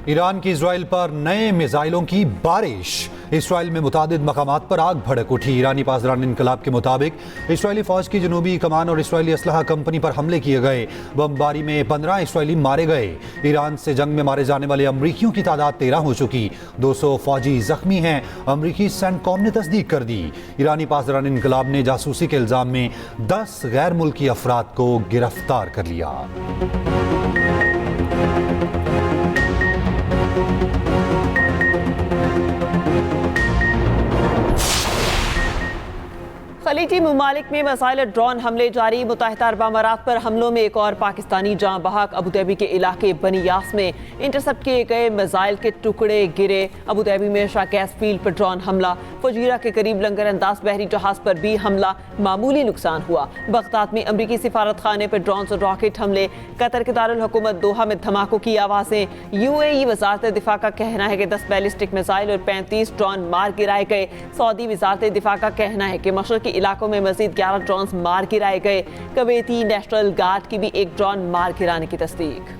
Iran की Israel पर नए मिसाइलों की बारिश। इसराइल में मुतादिद मकामात पर आग भड़क उठी। ईरानी पासदार इनकलाब के मुताबिक इसराइली फौज की जनूबी कमान और इसराइली असलहा कंपनी पर हमले किए गए। बमबारी में 15 इसराइली मारे गए। ईरान से जंग में मारे जाने वाले अमरीकियों की तादाद 13 हो चुकी। 200 फौजी जख्मी हैं। अमरीकी सेंटकॉम ने तस्दीक कर दी। ईरानी पासदार इनकलाब ने जासूसी के इल्जाम में 10 गैर मुल्की अफराद को गिरफ्तार कर लिया। खलीजी ममालिक में मिसाइल ड्रोन हमले जारी। मुत्तहिदा अरब अमारात पर हमलों में एक और पाकिस्तानी जाँ बहक। अबूधाबी के इलाके बनियास में इंटरसेप्ट किए गए मिसाइल के टुकड़े गिरे। अबूधाबी में शाह गैस फील्ड पर ड्रोन हमला। फजीरा के करीब लंगर अंदाज बहरी जहाज पर भी हमला, मामूली नुकसान हुआ। बगदाद में अमरीकी सिफारत खाने पर ड्रोन और रॉकेट हमले। कतर के दारुल हुकूमत दोहा में धमाकों की आवाज़ें। UAE वजारत दिफा का कहना है कि 10 बैलिस्टिक मिसाइल और 35 ड्रोन मार गिराए गए। सऊदी वजारत दिफा का कहना है कि मशरकी इलाकों में मजीद 11 ड्रोन मार गिराए गए। कुवैती नेशनल गार्ड की भी एक ड्रोन मार गिराने की तस्दीक।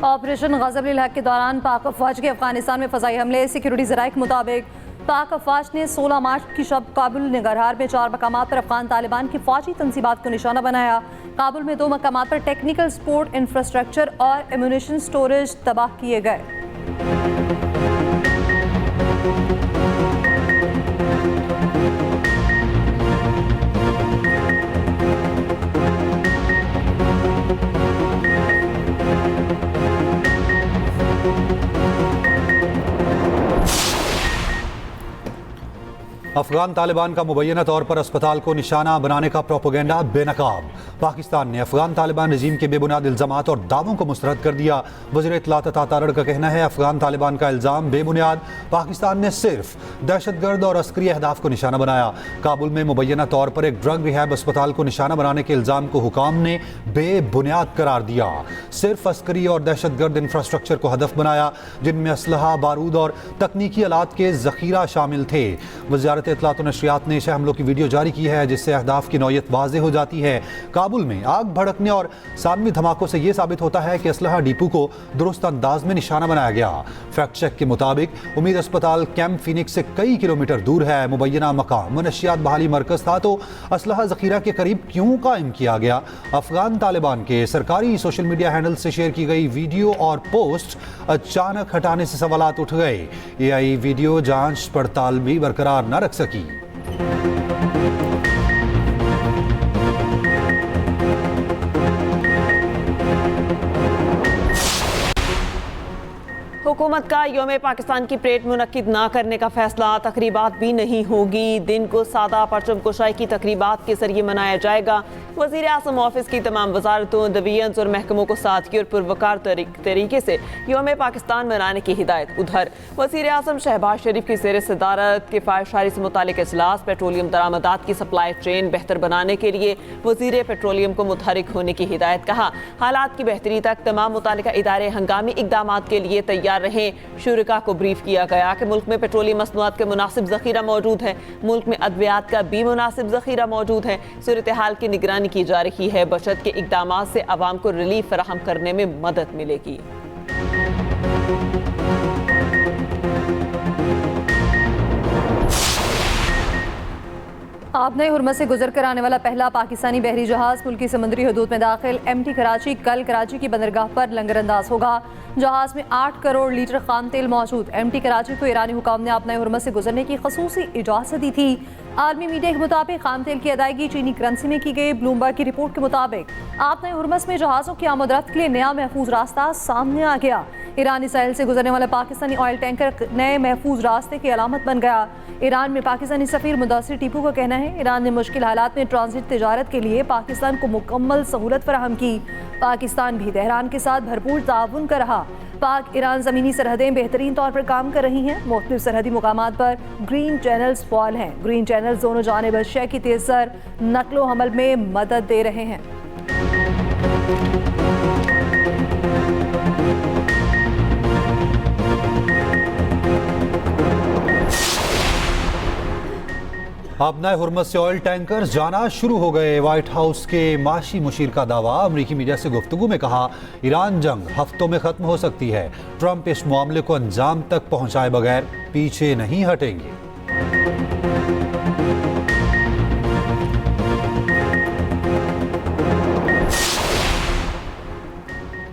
ऑपरेशन गज़ब-उल हक के दौरान पाक अफवाज के अफगानिस्तान में फजाई हमले। सिक्योरिटी ज़राए के मुताबिक पाक अफवाज ने 16 मार्च की शब काबुल नगरहार में 4 मकामात पर अफगान तालिबान की फौजी तंसीबात को निशाना बनाया। काबुल में 2 मकामात पर टेक्निकल सपोर्ट इंफ्रास्ट्रक्चर और एम्यूनिशन स्टोरेज तबाह किए गए। अफगान तालिबान का मुबैना तौर पर अस्पताल को निशाना बनाने का प्रोपोगेंडा बेनकाब। पाकिस्तान ने अफगान तालिबान रजीम के बेबुनियाद इल्जामात और दावों को मुस्तरद कर दिया। वज़ीर इत्तलात तारड़ का कहना है अफगान तालिबान का इल्जाम बेबुनियाद। पाकिस्तान ने सिर्फ दहशतगर्द और अस्करी अहदाफ को निशाना बनाया। काबुल में मुबैना तौर पर एक ड्रग रिहैब अस्पताल को निशाना बनाने के इल्जाम को हुकाम ने बेबुनियाद करार दिया। सिर्फ अस्करी और दहशतगर्द इंफ्रास्ट्रक्चर को हदफ बनाया, जिनमें असलहा, बारूद और तकनीकी आलात के जखीरा शामिल थे। वज़ारत इत्तलात और नशरियात ने शह हमलों की वीडियो जारी की है, जिससे अहदाफ की नौयत वाज़ेह हो जाती है। काबुल में आग भड़कने और सानवी धमाकों से यह साबित होता है कि असलहा डिपो को दुरुस्त अंदाज में निशाना बनाया गया। फैक्ट चेक के मुताबिक उम्मीद अस्पताल कैंप फिनिक्स से कई किलोमीटर दूर है। मुबैना मकाम मनशियात बहाली मरकज था, तो असलहा जखीरा के करीब क्यों कायम किया गया? अफगान तालिबान के सरकारी सोशल मीडिया हैंडल से शेयर की गई वीडियो और पोस्ट अचानक हटाने से सवालात उठ गए। AI वीडियो जांच पड़ताल भी बरकरार न रख सकी। हुकूमत का यौम पाकिस्तान की परेड मुनक्किद ना करने का फैसला। तकरीबात भी नहीं होगी। दिन को सादा परचम कुशाई की तकरीबात के जरिए मनाया जाएगा। वज़ीर आज़म ऑफिस की तमाम वजारतों, डिवीजन्स और महकमों को सादगी और पुरवकार तरीके से यौम पाकिस्तान मनाने की हिदायत। उधर वज़ीर आज़म शहबाज शरीफ की ज़ेर सदारत किफ़ायतशारी से मुतालिक इजलास। पेट्रोलियम दरामदात की सप्लाई चेन बेहतर बनाने के लिए वज़ीर पेट्रोलियम को मुतहरिक होने की हिदायत। कहा हालात की बेहतरी तक तमाम मुतालिका इदारे हंगामी इक़दाम के लिए तैयार रहें। शुरका को ब्रीफ किया गया कि मुल्क में पेट्रोलियम मसनूआत का मुनासिब ज़ख़ीरा मौजूद है। मुल्क में अद्वियात का भी मुनासिब ज़ख़ीरा मौजूद है। सूरत हाल की निगरानी की जा रही है। बचत के इक़दाम से आवाम को रिलीफ फराहम करने में मदद मिलेगी। आबनए हुर्मत से गुजर कर आने वाला पहला पाकिस्तानी बहरी जहाज मुल्की समुद्री हदूद में दाखिल। MT कराची कल कराची की बंदरगाह पर लंगर अंदाज होगा। जहाज में 8 करोड़ लीटर खाम तेल मौजूद। MT कराची को ईरानी हुकाम ने आबनए हुर्मत से गुजरने की खसूसी इजाज़त दी थी। आलमी मीडिया के मुताबिक खाम तेल की अदायगी चीनी करेंसी में की गई। ब्लूमबर्ग की रिपोर्ट के मुताबिक आबनए हुर्मत में जहाज़ों की आमद-रफ्त के लिए नया महफूज रास्ता सामने आ गया। ईरानी साहिल से गुजरने वाला पाकिस्तानी ऑयल टैंकर नए महफूज रास्ते की अलामत बन गया। ईरान में पाकिस्तानी सफीर मुदस्सिर टीपू का कहना है ईरान ने मुश्किल हालात में ट्रांजिट तिजारत के लिए पाकिस्तान को मुकम्मल सहूलत फराहम की। पाकिस्तान भी तेहरान के साथ भरपूर ताउन कर रहा। पाक ईरान ज़मीनी सरहदें बेहतरीन तौर पर काम कर रही हैं। मुख्तलिफ सरहदी मुकामात पर ग्रीन चैनल्स फॉल हैं। ग्रीन चैनल्स दोनों जानिब शय की तेज़र नकलो हमल में मदद दे रहे हैं। अब नए हुर्मस से ऑयल टैंकर जाना शुरू हो गए। व्हाइट हाउस के माशी मुशीर का दावा। अमरीकी मीडिया से गुफ्तगू में कहा ईरान जंग हफ्तों में खत्म हो सकती है। ट्रंप इस मामले को अंजाम तक पहुंचाए बगैर पीछे नहीं हटेंगे।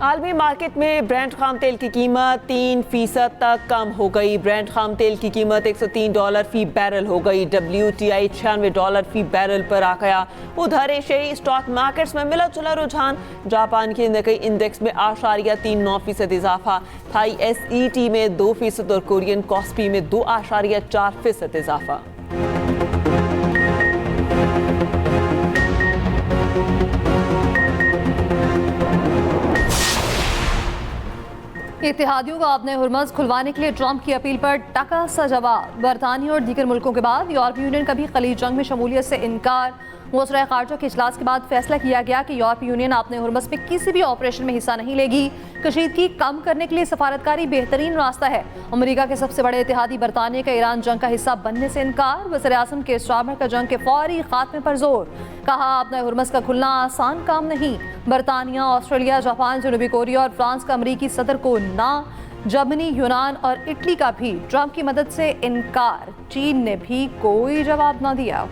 आलमी मार्केट में ब्रेंट खाम तेल की कीमत 3% तक कम हो गई। ब्रेंट खाम तेल की कीमत $103 फी बैरल हो गई। WTI $96 फी बैरल पर आ गया। उधर एशियाई स्टॉक मार्केट्स में मिला जुला रुझान। जापान के निकाई इंडेक्स में 8.39% इजाफा, थाई SET में 2% और कोरियन कॉस्पी में 2.4% इजाफा। इत्तेहादियों को अपने हुर्मस खुलवाने के लिए ट्रंप की अपील पर टका सा जवाब। बरतानिया और दीगर मुल्कों के बाद यूरोपीय यूनियन का भी खलीज जंग में शमूलियत से इनकार। वज़ीर ख़ारजा के इजलास के बाद फैसला किया गया कि यूरोपीय यूनियन अपने हुर्मस में किसी भी ऑपरेशन में हिस्सा नहीं लेगी। कशीदगी कम करने के लिए सफारतकारी बेहतरीन रास्ता है। अमेरिका के सबसे बड़े इत्तेहादी बरतानिया का ईरान जंग का हिस्सा बनने से इनकार। वज़ीर-ए-आज़म के स्टारमर का जंग के फौरी खात्मे पर जोर। कहा अपने हुर्मस का खुलना आसान काम नहीं। बरतानिया, ऑस्ट्रेलिया, जापान, जनूबी कोरिया और फ्रांस का अमरीकी सदर को ना, जर्मनी, यूनान और इटली का भी ट्रंप की मदद से इनकार। चीन ने भी कोई जवाब ना दिया।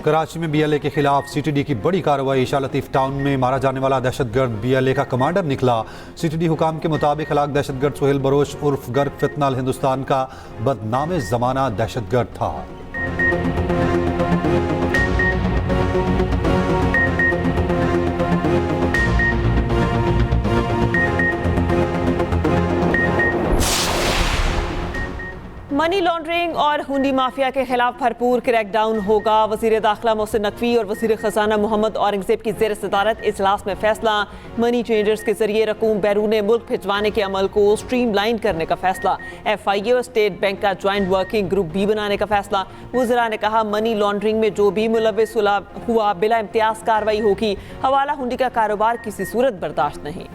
कराची में BLA के खिलाफ CTD की बड़ी कार्रवाई। शाह लतीफ टाउन में मारा जाने वाला दहशतगर्द BLA का कमांडर निकला। CTD हुकाम के मुताबिक हलाक दहशतगर्द सुहेल बरोश उर्फ गर्क फितनाल हिंदुस्तान का बदनामे जमाना दहशतगर्द था। मनी लॉन्ड्रिंग और हुंडी माफिया के खिलाफ भरपूर क्रैकडाउन होगा। वजीर दाखिला मोहसिन नकवी और वजीर खजाना मोहम्मद औरंगजेब की जेर सदारत इजलास में फैसला। मनी चेंजर्स के जरिए रकूम बैरून मुल्क भिजवाने के अमल को स्ट्रीमलाइन करने का फैसला। FIA और स्टेट बैंक का ज्वाइंट वर्किंग ग्रुप भी बनाने का फैसला। वज़रा ने कहा मनी लॉन्ड्रिंग में जो भी मुलव्विस हुआ बिला इम्तियाज कार्रवाई होगी। हवाला हुंडी का कारोबार किसी सूरत बर्दाश्त नहीं।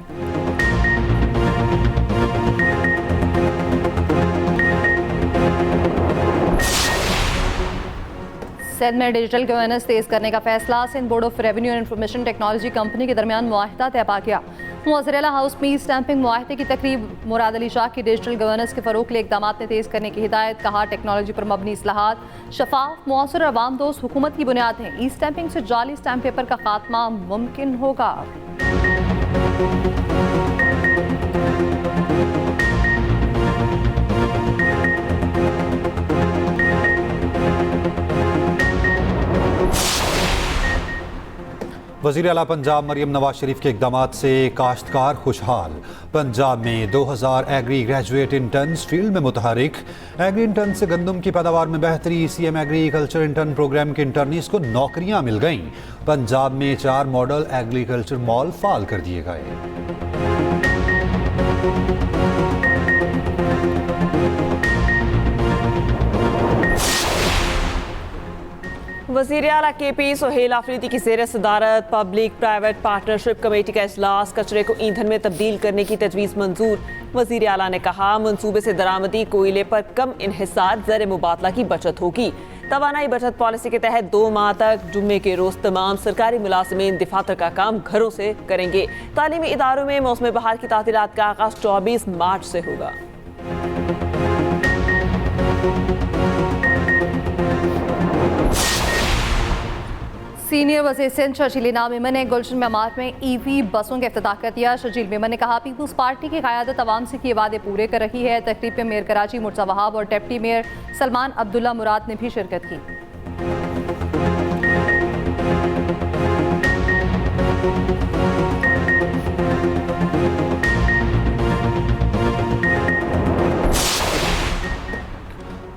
सिंध में डिजिटल गवर्नेंस तेज करने का फैसला। Sindh board of revenue and information technology company के दरमियान मुआहिदा तय पा गया। मुअज़्ज़र-ए-आला हाउस में स्टैंपिंग मुआहिदे की तकरीब। मुराद अली शाह की डिजिटल गवर्नेंस के फ़रोग़ के लिए इक़दामात में तेज़ करने की हिदायत। कहा टेक्नोलॉजी पर मबनी इस्लाहात शफाफ, मुअस्सर और अवाम दोस्त हुकूमत की बुनियाद हैं। ई स्टैंपिंग से जाली स्टैंप पेपर का खात्मा मुमकिन होगा। वज़ीर आला पंजाब मरियम नवाज शरीफ के इक़दामात से काश्तकार खुशहाल। पंजाब में 2000 एग्री ग्रेजुएट इंटर्न्स फील्ड में मुतहरिक। एग्री इंटर्न से गंदम की पैदावार में बेहतरी। CM एग्रीकल्चर इंटर्न प्रोग्राम के इंटर्नीस को नौकरियां मिल गईं। पंजाब में 4 मॉडल एग्रीकल्चर मॉल फाल कर दिए गए। वज़ीर आला KP सोहेल आफरीदी की ज़ेर सदारत पब्लिक प्राइवेट पार्टनरशिप कमेटी का इजलास। कचरे को ईंधन में तब्दील करने की तजवीज़ मंजूर। वज़ीर आला ने कहा मनसूबे से दरामदी कोयले पर कम इन्हिसार ज़र मुबादला की बचत होगी। तवानाई बचत पॉलिसी के तहत 2 माह तक जुम्मे के रोज़ तमाम सरकारी मुलाजिमीन दफातर का काम घरों से करेंगे। तालीमी इदारों में मौसम बहार की तातीलात का आगाज़ 24 मार्च से होगा। सीनियर वज़ीर सिंध शर्जील इनाम मेमन ने गुलशन मेमार में EV बसों का इफ्तिताह कर दिया। शर्जील मेमन ने कहा पीपल्स पार्टी की क़यादत अवाम से किए वादे पूरे कर रही है। तकरीब में मेयर कराची मुर्तज़ा वहाब और डिप्टी मेयर सलमान अब्दुल्ला मुराद ने भी शिरकत की।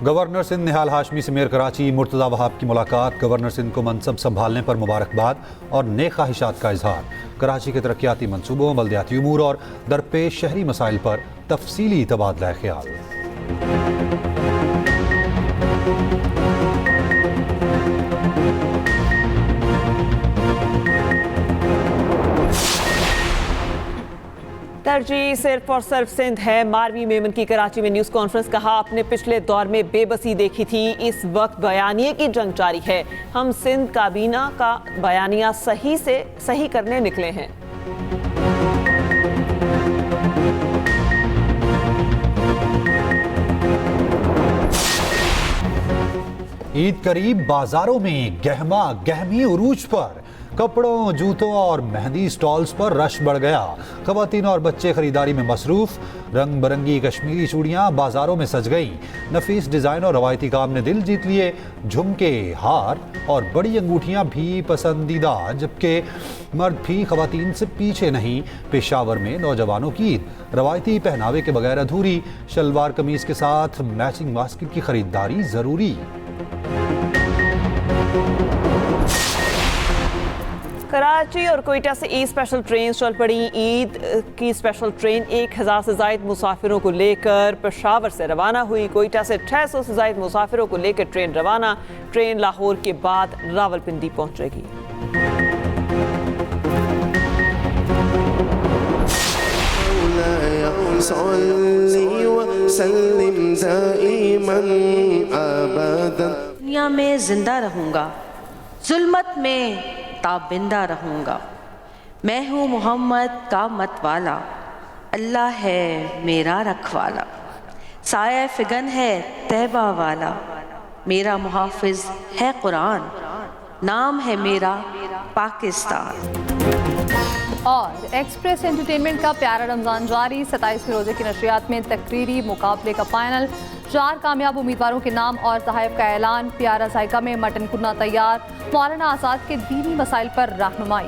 गवर्नर सिंध निहाल हाशमी से मेयर कराची मुर्तज़ा वहाब की मुलाकात। गवर्नर सिंध को मनसब संभालने पर मुबारकबाद और नेक ख्वाहिशात का इजहार। कराची के तरक्याती मनसूबों, बल्दियाती उमूर और दरपेश शहरी मसाइल पर तफसीली तबादला ख्याल। तरजीह सिर्फ और सिर्फ सिंध है। मारवी मेमन की कराची में न्यूज़ कॉन्फ्रेंस, कहा अपने पिछले दौर में बेबसी देखी थी, इस वक्त बयानिए की जंग जारी है। हम सिंध काबीना का बयानिया सही से सही करने निकले हैं। ईद करीब, बाजारों में गहमा गहमी उरूज पर। कपड़ों, जूतों और मेहंदी स्टॉल्स पर रश बढ़ गया। खवातीन और बच्चे खरीदारी में मसरूफ। रंग बिरंगी कश्मीरी चूड़ियां बाजारों में सज गईं। नफीस डिजाइन और रवायती काम ने दिल जीत लिए। झुमके, हार और बड़ी अंगूठियां भी पसंदीदा, जबकि मर्द भी खवातीन से पीछे नहीं। पेशावर में नौजवानों की ईद रवायती पहनावे के बगैर अधूरी। शलवार कमीज के साथ मैचिंग बास्केट की खरीदारी जरूरी। कराची और कोयटा से ईद स्पेशल ट्रेन चल पड़ी। ईद की स्पेशल ट्रेन 1000 से ज़ायद मुसाफिरों को लेकर पेशावर से रवाना हुई। कोयटा से 600 से ज़ायद मुसाफिरों को लेकर ट्रेन रवाना। ट्रेन लाहौर के बाद रावलपिंडी पहुंचेगी। दुनिया में जिंदा रहूंगा, जुल्मत में ताबिंदा रहूंगा। मैं हूँ मोहम्मद का मत वाला, अल्लाह है मेरा रखवाला। साया फिगन है तैबा वाला, मेरा मुहाफिज है कुरान। नाम है मेरा पाकिस्तान। और एक्सप्रेस एंटरटेनमेंट का प्यारा रमजान जारी। 27वें रोजे की नशरियात में तकरीरी मुकाबले का फाइनल। 4 कामयाब उम्मीदवारों के नाम और तहफ़ का ऐलान। प्यारा जायका में मटन कुन्ना तैयार। मौलाना आज़ाद के दीनी मसाइल पर रहनुमाई।